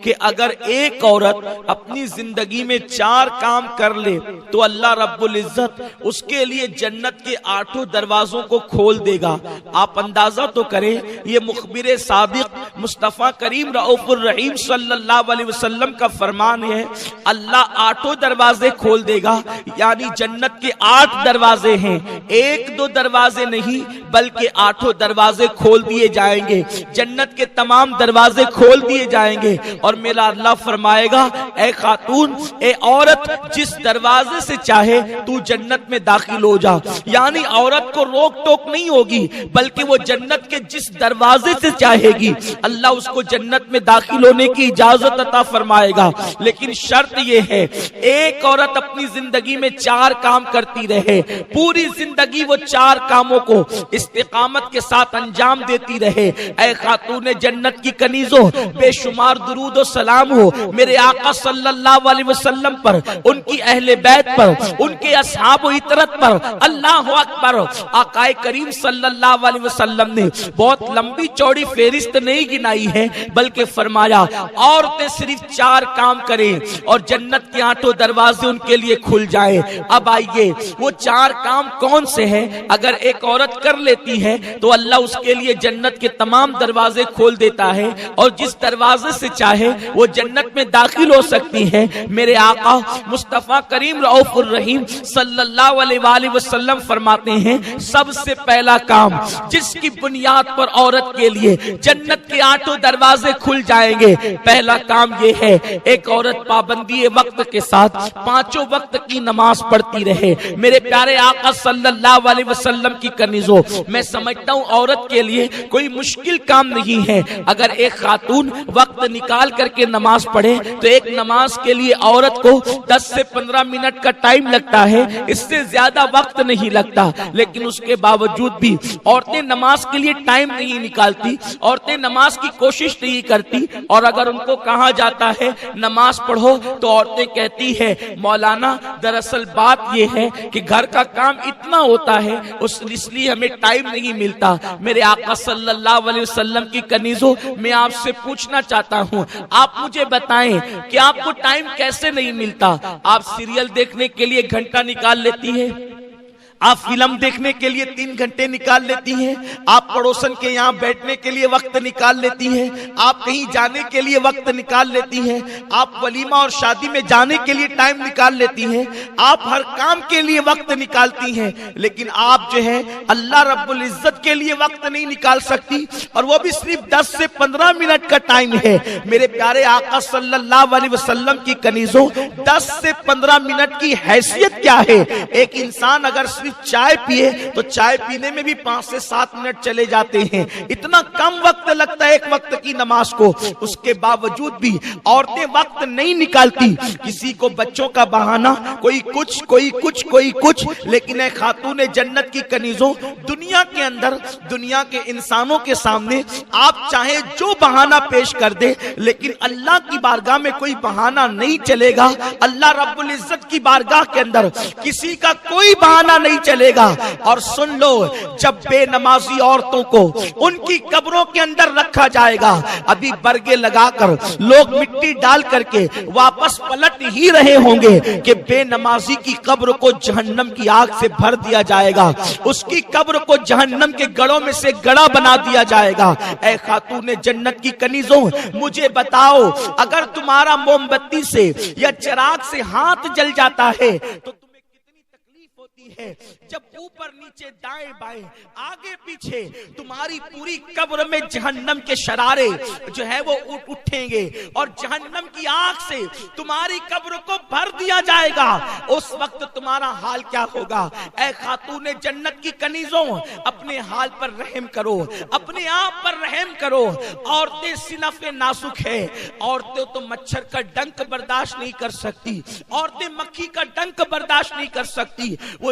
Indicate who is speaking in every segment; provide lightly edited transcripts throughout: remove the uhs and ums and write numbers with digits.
Speaker 1: کہ اگر ایک عورت اپنی زندگی میں 4 کام کر لے تو اللہ رب العزت اس کے لیے جنت کے 8 دروازوں کو کھول دے گا۔ آپ اندازہ تو کریں، یہ مخبر صادق مصطفیٰ کریم رؤوف الرحیم صلی اللہ علیہ وسلم کا فرمان ہے، اللہ 8 دروازے کھول دے گا، یعنی جنت کے 8 دروازے ہیں، 1-2 دروازے نہیں بلکہ 8 دروازے کھول دیے جائیں گے، جنت کے تمام دروازے کھول دیے جائیں گے۔ اور میرا اللہ فرمائے گا، اے خاتون، اے عورت، جس دروازے سے چاہے تو جنت میں داخل ہو جا، یعنی عورت کو روک ٹوک نہیں ہوگی بلکہ وہ جنت کے جس دروازے سے چاہے گی اللہ اس کو جنت میں داخل ہونے کی اجازت عطا فرمائے گا۔ لیکن شرط یہ ہے، ایک عورت اپنی زندگی میں 4 کام کرتی رہے، پوری زندگی وہ 4 کاموں کو استقامت کے ساتھ انجام دیتی رہے۔ اے خاتون جنت کی کنیزوں، بے شمار درود و سلام ہو میرے آقا صلی اللہ علیہ وسلم پر، ان کی اہل بیت پر، ان کے اصحاب و اطرت پر۔ اللہ اکبر! آقا کریم صلی اللہ علیہ وسلم نے بہت لمبی چوڑی فہرست نہیں گنائی ہے بلکہ فرمایا عورتیں صرف 4 کام کریں اور جنت کے 8 دروازے ان کے لیے کھل جائیں۔ اب آئیے وہ 4 کام کون سے ہیں؟ اگر ایک عورت کر لیتی ہے تو اللہ اس کے لیے جنت کے تمام دروازے کھول دیتا ہے اور جس دروازے سے چاہے وہ جنت میں داخل ہو سکتی ہے۔ میرے آقا مصطفیٰ کریم رؤوف الرحیم صلی اللہ علیہ وآلہ وسلم فرماتے ہیں، سب سے پہلا کام جس کی بنیاد پر عورت کے لیے جنت کے 8 دروازے کھل جائیں گے، پہلا کام یہ ہے، ایک عورت پابندی وقت کے ساتھ 5 وقت کی نماز پڑھتی رہے۔ میرے پیارے آقا صلی اللہ علیہ وسلم کی کنیزوں، میں سمجھتا ہوں عورت کے لیے کوئی مشکل کام نہیں ہے اگر ایک خاتون وقت نکال کر کے نماز پڑھے تو ایک نماز کے لیے عورت کو 10 سے 15 منٹ کا ٹائم لگتا ہے، اس سے زیادہ وقت نہیں لگتا، لیکن اس کے باوجود بھی عورتیں نماز کے لیے ٹائم نہیں نکالتی، عورتیں نماز کی کوشش نہیں کرتی، اور اگر ان کو کہا جاتا ہے نماز پڑھو تو عورتیں کہتی ہے مولانا دراصل بات یہ ہے کہ گھر کا کام اتنا ہوتا ہے اس لیے ہمیں ٹائم نہیں ملتا۔ میرے آقا صلی اللہ علیہ وسلم کی کنیزوں، میں آپ سے پوچھنا چاہتا ہوں، آپ مجھے بتائیں کہ آپ کو ٹائم کیسے نہیں ملتا؟ آپ سیریل دیکھنے کے لیے گھنٹہ نکال لیتی ہے، آپ فلم دیکھنے کے لیے 3 گھنٹے نکال لیتی ہیں، آپ پڑوسن کے یہاں بیٹھنے کے لیے وقت نکال لیتی ہیں، آپ کہیں جانے کے لیے وقت نکال لیتی ہیں، آپ ولیمہ اور شادی میں جانے کے لیے ٹائم نکال لیتی ہیں، آپ ہر کام کے لیے وقت نکالتی ہیں، لیکن آپ جو ہے اللہ رب العزت کے لیے وقت نہیں نکال سکتی، اور وہ بھی صرف 10 سے 15 منٹ کا ٹائم ہے۔ میرے پیارے آقا صلی اللہ علیہ وسلم کی کنیزوں، 10 سے 15 منٹ کی حیثیت کیا ہے؟ ایک انسان اگر صرف چائے پیے تو چائے پینے میں بھی 5 سے 7 منٹ چلے جاتے ہیں، اتنا کم وقت لگتا ہے ایک وقت کی نماز کو۔ اس کے باوجود بھی عورتیں وقت نہیں نکالتی، کسی کو بچوں کا بہانہ، کوئی کچھ، لیکن اے خاتون جنت کی کنیزوں، دنیا کے اندر، دنیا کے انسانوں کے سامنے آپ چاہے جو بہانہ پیش کر دے، لیکن اللہ کی بارگاہ میں کوئی بہانہ نہیں چلے گا۔ اللہ رب العزت کی بارگاہ کے اندر کسی کا کوئی بہانہ نہیں چلے گا۔ اور سن لو، جب بے نمازی عورتوں کو ان کی قبروں کے اندر رکھا جائے گا، ابھی برگے لگا کر لوگ مٹی ڈال کر کے واپس پلٹ ہی رہے ہوں گے کہ بے نمازی کی قبر کو جہنم کی آگ سے بھر دیا جائے گا، اس کی قبر کو جہنم کے گڑوں میں سے گڑا بنا دیا جائے گا۔ اے خاتون جنت کی کنیزوں، مجھے بتاؤ، اگر تمہارا موم بتی سے یا چراغ سے ہاتھ جل جاتا ہے تو ہے، جب اوپر نیچے دائیں بائیں آگے پیچھے تمہاری پوری قبر میں جہنم کے شرارے جو ہے وہ اٹھیں گے اور جہنم کی آگ سے تمہاری قبر کو بھر دیا جائے گا، اس وقت تمہارا حال کیا ہوگا؟ اے خاتون جنت کی کنیزوں، اپنے حال پر رحم کرو، اپنے آپ پر رحم کرو۔ عورتیں صنف ناسک ہے، عورتیں تو مچھر کا ڈنک برداشت نہیں کر سکتی، عورتیں مکھی کا ڈنک برداشت نہیں کر سکتی، وہ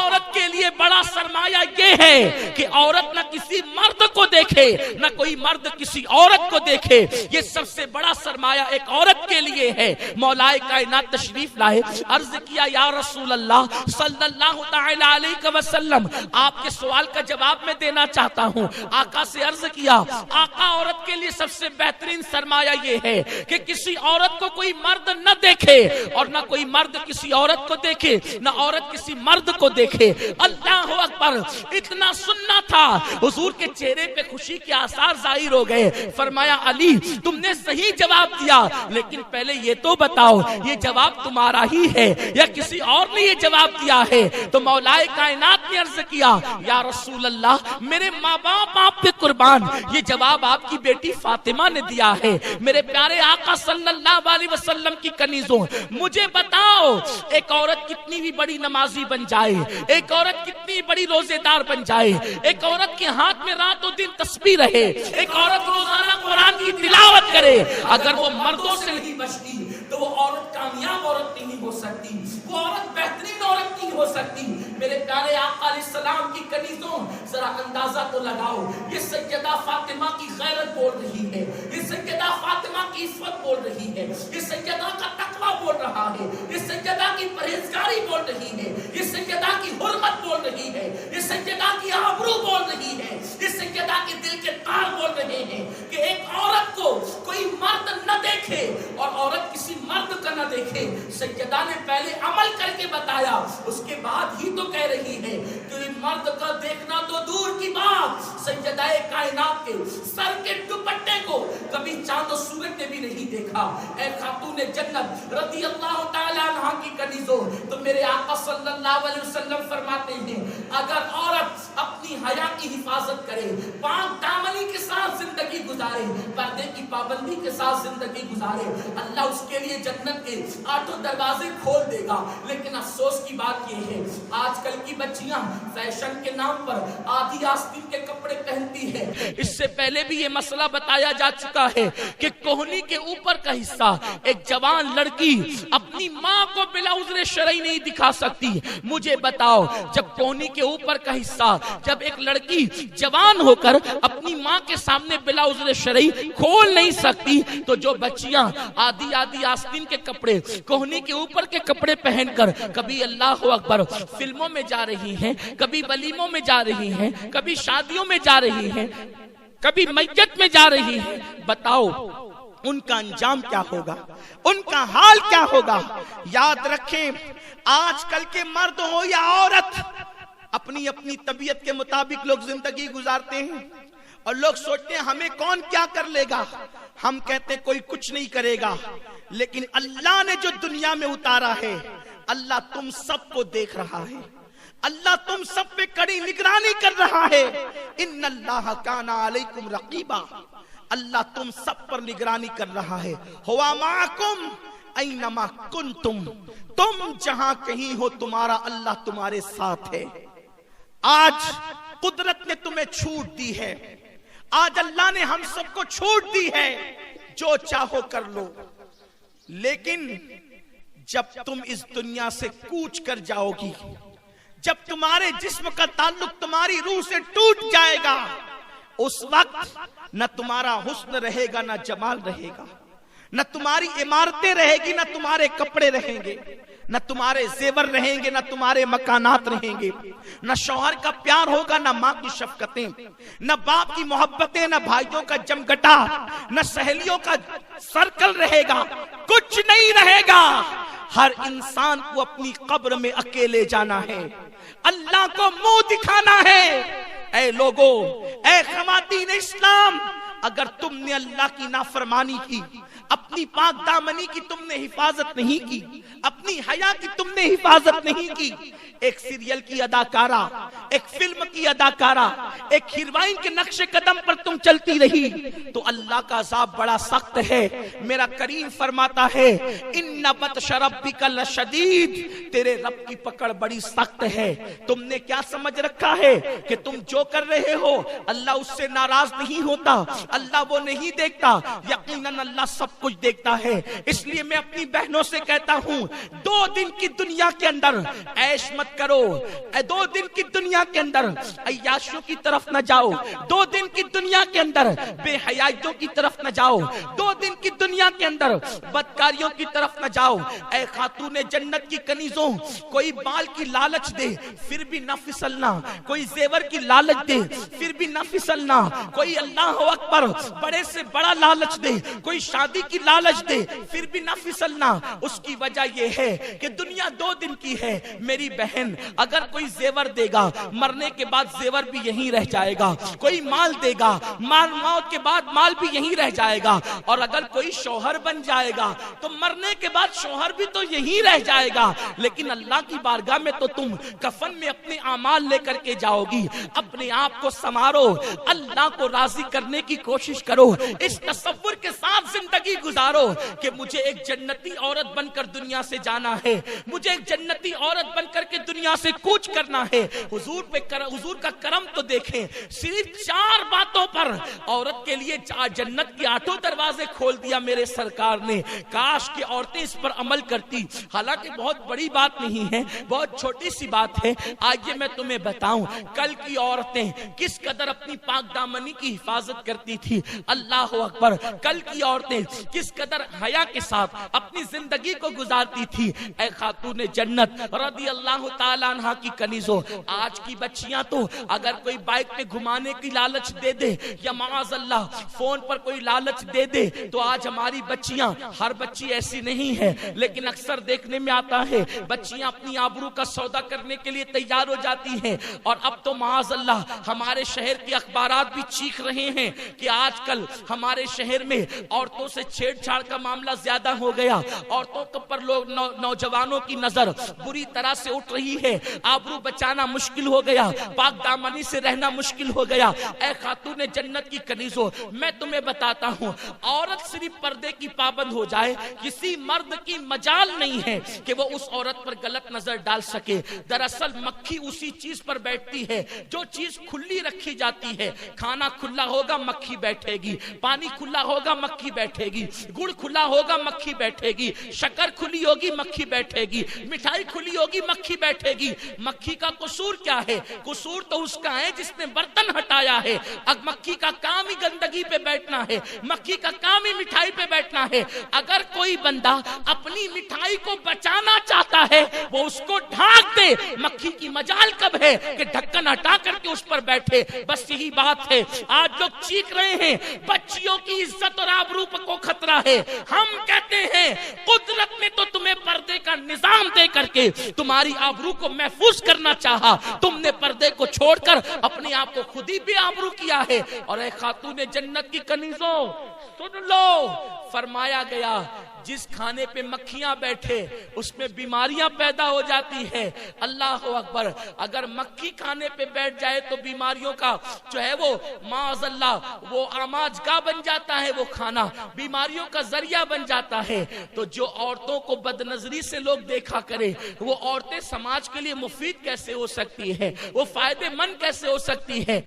Speaker 1: عورت کے لیے بڑا سرمایہ یہ ہے کہ عورت نہ کسی مرد کو دیکھے نہ کوئی مرد کسی عورت کو دیکھے. یہ سب سے بڑا سرمایہ ایک عورت کے لیے ہے. مولا کائنات تشریف لائے. عرض کیا یا رسول اللہ صلی اللہ تعالی علیہ وسلم, آپ کے سوال کا جواب میں دینا چاہتا ہوں. آقا سے عرض کیا, آقا عورت کے لیے سب سے بہترین سرمایہ یہ ہے کہ کسی عورت کو کوئی مرد نہ دیکھے اور نہ کوئی مرد کسی عورت کو دیکھے, نہ عورت کسی مرد کو دیکھے. اللہ اکبر. اتنا سننا تھا, حضور کے چہرے پہ خوشی کے آثار ظاہر ہو گئے. فرمایا علی تم نے صحیح جواب دیا, لیکن پہلے یہ تو بتاؤ یہ جواب تمہارا ہی ہے یا کسی اور نے یہ جواب دیا ہے؟ تو مولا کائنات نے عرض کیا یا رسول اللہ میرے ماں باپ آپ پہ قربان, یہ جواب آپ کی بیٹی فاطمہ نے دیا ہے. میرے پیارے آقا صلی اللہ علیہ وسلم کی کنیزوں, مجھے بتاؤ ایک عورت کتنی بھی بڑی نمازی بن جائے, ایک عورت کتنی بڑی روزے دار بن جائے, ایک عورت کے ہاتھ میں رات و دن تسبیح رہے, ایک عورت روزانہ قرآن کی تلاوت کرے, اگر وہ مردوں سے نہیں بچتی تو وہ عورت کامیاب عورت نہیں ہو سکتی, وہ عورت بہترین عورت نہیں ہو سکتی. میرے پیارے آقا علیہ السلام کی کنیزوں ذرا اندازہ تو لگاؤ, یہ سیدہ فاطمہ کی غیرت بول رہی ہے, یہ سیدہ فاطمہ کی عفت بول رہی ہے, یہ سیدہ کا تقویٰ بول رہا ہے, یہ سیدہ کی پرہیزگاری بول رہی ہے, یہ سیدہ کی حرمت بول رہی ہے, یہ سیدہ کی آبرو بول رہی ہے, یہ سیدہ کے دل کے تار بول رہے ہیں کہ ایک عورت کو کوئی مرد نہ دیکھے اور عورت کسی مرد کا نہ دیکھے. سیدہ نے پہلے عمل کر کے بتایا, اس کے بعد ہی تو کہہ رہی ہے کہ مرد کا دیکھنا تو دور کی بات, سیدہ کائنات کے سر کے دوپٹے کو کبھی چاند و سورج نے بھی نہیں دیکھا. اے خاتون جنت رضی اللہ تعالی عنہا کی کنیزوں, تو میرے آقا صلی اللہ علیہ وسلم فرماتے ہیں اگر عورت اپنی حیا کی حفاظت کرے, پاک دامنی کے ساتھ زندگی گزارے, پردے کی پابندی کے ساتھ زندگی گزارے, اللہ اس کے لیے جنت کے 8 دروازے کھول دے گا. لیکن افسوس کی بات یہ ہے آج کل کی بچیاں فیشن کے نام پر آدھی آستین کے کپڑے پہنتی ہے. اس سے پہلے بھی یہ مسئلہ بتایا جا چکا ہے کہ کوہنی کے اوپر کا حصہ ایک جوان لڑکی اپنی ماں کو بلا عذر شرعی نہیں دکھا سکتی. مجھے بتاؤ جب کوہنی کے اوپر کا حصہ جب ایک لڑکی جوان ہو کر اپنی ماں کے سامنے بلا عذر شرعی کھول نہیں سکتی, تو جو بچیاں آدھی آستین کے کپڑے کوہنی کے اوپر کے کپڑے پہن کر کبھی اللہ اکبر فلموں میں جا رہی ہیں, کبھی ولیموں میں جا رہی ہیں, کبھی شادیوں میں جا رہی ہیں, کبھی میت میں جا رہی ہیں, بتاؤ ان کا انجام کیا ہوگا, ان کا حال کیا ہوگا؟ یاد رکھیں آج کل کے مرد ہو یا عورت, اپنی اپنی طبیعت کے مطابق لوگ زندگی گزارتے ہیں اور لوگ سوچتے ہیں ہمیں کون کیا کر لے گا. ہم کہتے ہیں کوئی کچھ نہیں کرے گا, لیکن اللہ نے جو دنیا میں اتارا ہے, اللہ تم سب کو دیکھ رہا ہے, اللہ تم سب پہ کڑی نگرانی کر رہا ہے. ان اللہ کان علیکم رقیبا, اللہ تم سب پر نگرانی کر رہا ہے. ہوا معکم اینما کنتم, تم جہاں کہیں ہو تمہارا اللہ تمہارے ساتھ ہے. آج قدرت نے تمہیں چھوٹ دی ہے, آج اللہ نے ہم سب کو چھوٹ دی ہے, جو چاہو کر لو. لیکن جب تم اس دنیا سے کوچ کر جاؤ گی, جب تمہارے جسم کا تعلق تمہاری روح سے ٹوٹ جائے گا, اس وقت نہ تمہارا حسن رہے گا نہ جمال رہے گا, نہ تمہاری عمارتیں رہے گی نہ تمہارے کپڑے رہیں گے, نہ تمہارے زیور رہیں گے نہ تمہارے مکانات رہیں گے, نہ شوہر کا پیار ہوگا نہ ماں کی شفقتیں, نہ باپ کی محبتیں, نہ بھائیوں کا جمگٹا, نہ سہیلیوں کا سرکل رہے گا, کچھ نہیں رہے گا. ہر انسان کو اپنی قبر میں اکیلے جانا ہے, اللہ کو منہ دکھانا ہے. اے لوگو, اے خواتین اسلام, اگر تم نے اللہ کی نافرمانی کی, اپنی پاک دامنی کی تم نے حفاظت نہیں کی, اپنی حیا کی تم نے حفاظت نہیں کی, ایک سیریل کی اداکارہ, ایک فلم کی اداکارہ, ایک ہیروئن کے نقش قدم پر تم چلتی رہی, تو اللہ کا عذاب بڑا سخت ہے. میرا کریم فرماتا ہے ان بطش ربک لشدید, تیرے رب کی پکڑ بڑی سخت ہے. تم نے کیا سمجھ رکھا ہے کہ تم جو کر رہے ہو اللہ اس سے ناراض نہیں ہوتا, اللہ وہ نہیں دیکھتا؟ یقیناً اللہ سب کچھ دیکھتا ہے۔ اس لیے میں اپنی بہنوں سے کہتا ہوں 2 دن کی دنیا کے اندر عیش مت کرو، 2 دن کی دنیا کے اندر عیاشیوں کی طرف نہ جاؤ، 2 دن کی دنیا کے اندر بے حیائیوں کی طرف نہ جاؤ، 2 دن کی دنیا کے اندر بدکاریوں کی طرف نہ جاؤ۔ اے خاتون جنت کی کنیزوں، کوئی بال کی لالچ دے پھر بھی نہ پھسلنا، کوئی زیور کی لالچ دے پھر بھی نہ پھسلنا، کوئی اللہ اکبر بڑے سے بڑا لالچ دے، کوئی شادی کی لالچ دے پھر بھی نہ پھسلنا۔ اس کی وجہ یہ ہے کہ دنیا 2 دن کی ہے میری بہن۔ اگر کوئی زیور دے گا مرنے کے بعد زیور بھی یہیں رہ جائے گا، کوئی مال دے گا موت کے بعد مال بھی یہیں رہ جائے گا، اور اگر کوئی شوہر بن جائے گا تو مرنے کے بعد شوہر بھی تو یہیں رہ جائے گا، لیکن اللہ کی بارگاہ میں تو تم کفن میں اپنے اعمال لے کر کے جاؤ گی۔ اپنے آپ کو سنوارو، اللہ کو راضی کرنے کی کوشش کرو، اس تصور کے ساتھ زندگی گزارو کہ مجھے ایک جنتی عورت بن کر دنیا سے جانا ہے، مجھے ایک جنتی عورت بن کر کے دنیا سے کوچ کرنا ہے۔ حضور کا کرم تو دیکھیں، صرف 4 باتوں پر عورت کے لیے جنت کے 8 دروازے کھول دیا میرے سرکار نے۔ کاش کہ عورتیں اس پر عمل کرتی، حالانکہ بہت بڑی بات نہیں ہے، بہت چھوٹی سی بات ہے۔ آئیے میں تمہیں بتاؤں کل کی عورتیں کس قدر اپنی پاک دامنی کی حفاظت کرتی تھی۔ اللہ اکبر، کل کی عورتیں کس قدر حیا کے ساتھ اپنی زندگی کو گزارتی تھی۔ اے خاتون جنت رضی اللہ تعالیٰ عنہ کی کنیزوں، آج کی بچیاں تو اگر کوئی بائک پہ گھمانے کی لالچ دے دے یا معاذ اللہ فون پر کوئی لالچ دے دے تو آج ہماری بچیاں، ہر بچی ایسی نہیں ہے لیکن اکثر دیکھنے میں آتا ہے بچیاں اپنی آبرو کا سودا کرنے کے لیے تیار ہو جاتی ہیں۔ اور اب تو معاذ اللہ ہمارے شہر کے اخبارات بھی چیخ رہے ہیں کہ آج کل ہمارے شہر میں عورتوں سے چھیڑ چھاڑ کا معاملہ زیادہ ہو گیا، عورتوں پر لوگ نوجوانوں کی نظر بری طرح سے اٹھ رہی ہے، آبرو بچانا مشکل ہو گیا، پاک دامنی سے رہنا مشکل ہو گیا۔ اے خاتون جنت کی کنیزوں، میں تمہیں بتاتا ہوں عورت صرف پردے کی پابند ہو جائے کسی مرد کی مجال نہیں ہے کہ وہ اس عورت پر غلط نظر ڈال سکے۔ دراصل مکھی اسی چیز پر بیٹھتی ہے جو چیز کھلی رکھی جاتی ہے۔ کھانا کھلا ہوگا مکھی بیٹھے گی، پانی کھلا ہوگا مکھی بیٹھے گی، گڑ کھلا ہوگا مکھی بیٹھے گی، شکر کھلی ہوگی مکھی بیٹھے گی، مٹھائی کھلی ہوگی مکھی بیٹھے گی۔ مکھی کا قصور کیا ہے؟ قصور تو اس کا ہے جس نے برتن ہٹایا ہے۔ اب مکھی کا کام ہی گندگی پہ بیٹھنا ہے، مکھی کا کام ہی مٹھائی پہ بیٹھنا ہے۔ اگر کوئی بندہ اپنی مٹھائی کو بچانا چاہتا ہے وہ اس کو ڈھانک دے، مکھی کی مجال کب ہے کہ ڈھکن ہٹا کر کے اس پر بیٹھے؟ بس یہی بات ہے۔ آج لوگ چیخ رہے ہیں بچیوں کی عزت اور آبرو کو خطرہ ہے، ہم کہتے ہیں قدرت نے تو تمہیں پردے کا نظام دے کر کے تمہاری آبرو کو محفوظ کرنا چاہا، تم نے پردے کو چھوڑ کر اپنے آپ کو خود ہی بے آبرو کیا ہے۔ اور اے خاتون جنت کی کنیزوں سن لو، فرمایا گیا جس کھانے پہ مکھیاں بیٹھے اس میں بیماریاں پیدا ہو جاتی ہے۔ اللہ اکبر، اگر مکھی کھانے پہ بیٹھ جائے تو بیماریوں کا جو ہے وہ معاذ اللہ وہ آماج کا بن جاتا ہے، وہ کھانا بیماریوں کا ذریعہ بن جاتا ہے۔ تو جو عورتوں کو بد نظری سے لوگ دیکھا کرے وہ عورتیں سماج کے لیے مفید کیسے ہو سکتی ہے، وہ فائدے مند کیسے ہو سکتی ہے؟